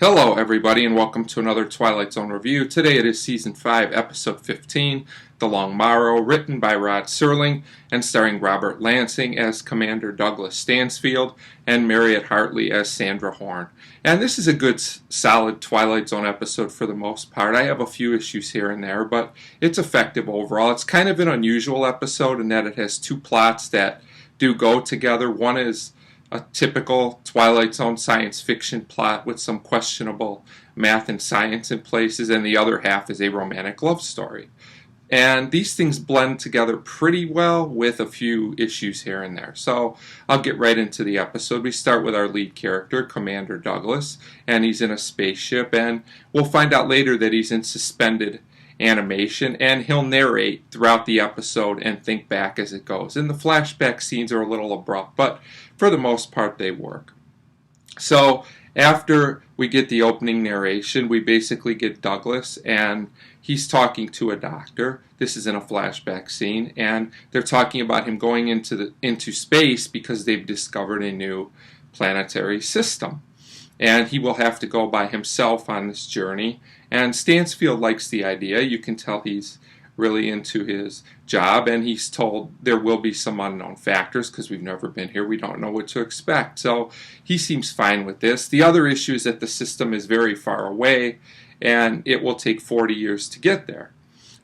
Hello everybody and welcome to another Twilight Zone review. Today it is Season 5, Episode 15, The Long Morrow, written by Rod Serling and starring Robert Lansing as Commander Douglas Stansfield and Marriott Hartley as Sandra Horn. And this is a good, solid Twilight Zone episode for the most part. I have a few issues here and there, but it's effective overall. It's kind of an unusual episode in that it has two plots that do go together. One is a typical Twilight Zone science fiction plot with some questionable math and science in places, and the other half is a romantic love story. And these things blend together pretty well with a few issues here and there. So I'll get right into the episode. We start with our lead character, Commander Douglas, and he's in a spaceship, and we'll find out later that he's in suspended animation, and he'll narrate throughout the episode and think back as it goes. And the flashback scenes are a little abrupt, but for the most part they work. So after we get the opening narration, we basically get Douglas, and he's talking to a doctor. This is in a flashback scene, and they're talking about him going into space because they've discovered a new planetary system. And he will have to go by himself on this journey. And Stansfield likes the idea. You can tell he's really into his job, and he's told there will be some unknown factors because we've never been here. We don't know what to expect. So he seems fine with this. The other issue is that the system is very far away, and it will take 40 years to get there.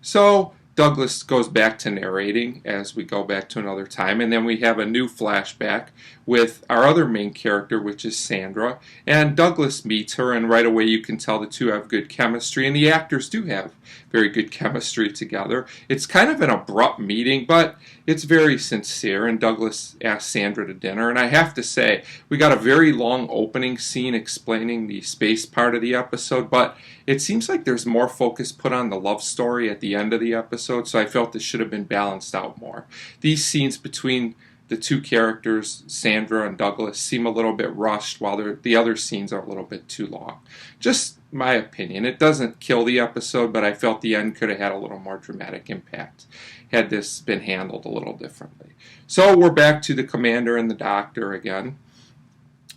So Douglas goes back to narrating as we go back to another time, and then we have a new flashback with our other main character, which is Sandra, and Douglas meets her, and right away you can tell the two have good chemistry, and the actors do have very good chemistry together. It's kind of an abrupt meeting, but it's very sincere, and Douglas asks Sandra to dinner, and I have to say, we got a very long opening scene explaining the space part of the episode, but it seems like there's more focus put on the love story at the end of the episode, so I felt this should have been balanced out more. These scenes between the two characters, Sandra and Douglas, seem a little bit rushed, while the other scenes are a little bit too long. Just my opinion. It doesn't kill the episode, but I felt the end could have had a little more dramatic impact had this been handled a little differently. So we're back to the commander and the doctor again.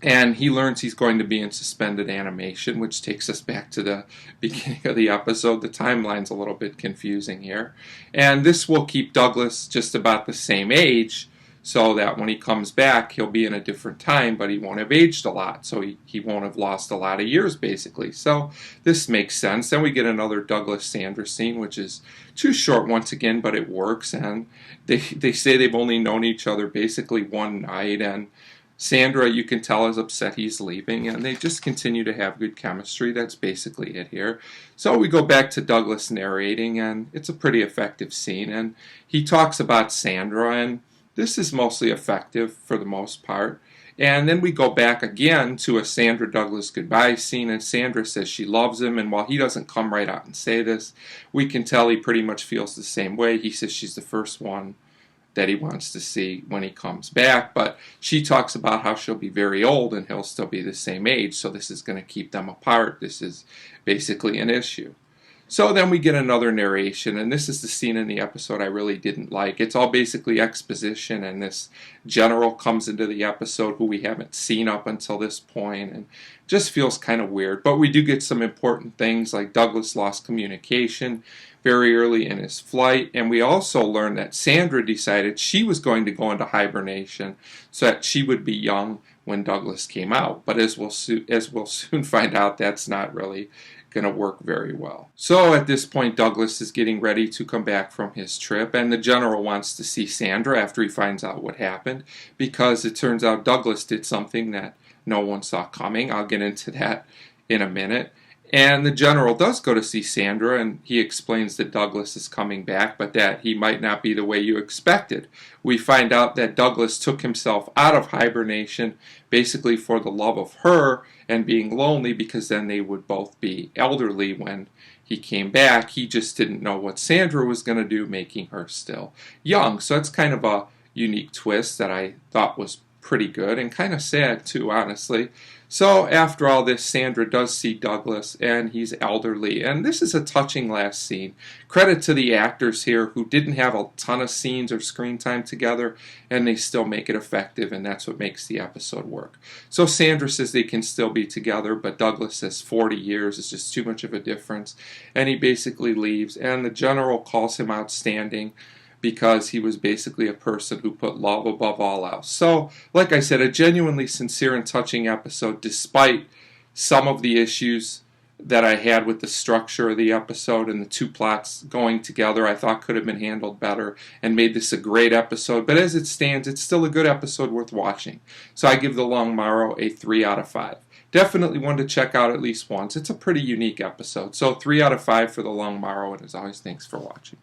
And he learns he's going to be in suspended animation, which takes us back to the beginning of the episode. The timeline's a little bit confusing here. And this will keep Douglas just about the same age, so that when he comes back, he'll be in a different time, but he won't have aged a lot. So he won't have lost a lot of years, basically. So this makes sense. Then we get another Douglas-Sandra scene, which is too short once again, but it works. And they say they've only known each other basically one night, and Sandra, you can tell, is upset he's leaving, and they just continue to have good chemistry. That's basically it here. So we go back to Douglas narrating, and it's a pretty effective scene, and he talks about Sandra, and this is mostly effective for the most part. And then we go back again to a Sandra Douglas goodbye scene, and Sandra says she loves him, and while he doesn't come right out and say this, we can tell he pretty much feels the same way. He says she's the first one that he wants to see when he comes back, but she talks about how she'll be very old and he'll still be the same age, so this is going to keep them apart. This is basically an issue. So then we get another narration, and this is the scene in the episode I really didn't like. It's all basically exposition, and this general comes into the episode who we haven't seen up until this point, and just feels kind of weird. But we do get some important things, like Douglas lost communication very early in his flight, and we also learn that Sandra decided she was going to go into hibernation so that she would be young when Douglas came out. But as we'll soon find out, that's not really going to work very well. So at this point, Douglas is getting ready to come back from his trip, and the general wants to see Sandra after he finds out what happened, because it turns out Douglas did something that no one saw coming. I'll get into that in a minute. And the general does go to see Sandra, and he explains that Douglas is coming back, but that he might not be the way you expected. We find out that Douglas took himself out of hibernation basically for the love of her and being lonely, because then they would both be elderly when he came back. He just didn't know what Sandra was going to do, making her still young. So it's kind of a unique twist that I thought was pretty good and kind of sad too, honestly. So after all this, Sandra does see Douglas, and he's elderly, and this is a touching last scene. Credit to the actors here who didn't have a ton of scenes or screen time together, and they still make it effective, and that's what makes the episode work. So Sandra says they can still be together, but Douglas says 40 years is just too much of a difference, and he basically leaves, and the general calls him outstanding because he was basically a person who put love above all else. So, like I said, a genuinely sincere and touching episode, despite some of the issues that I had with the structure of the episode and the two plots going together. I thought could have been handled better and made this a great episode. But as it stands, it's still a good episode worth watching. So I give The Long Morrow a 3 out of 5. Definitely one to check out at least once. It's a pretty unique episode. So 3 out of 5 for The Long Morrow, and as always, thanks for watching.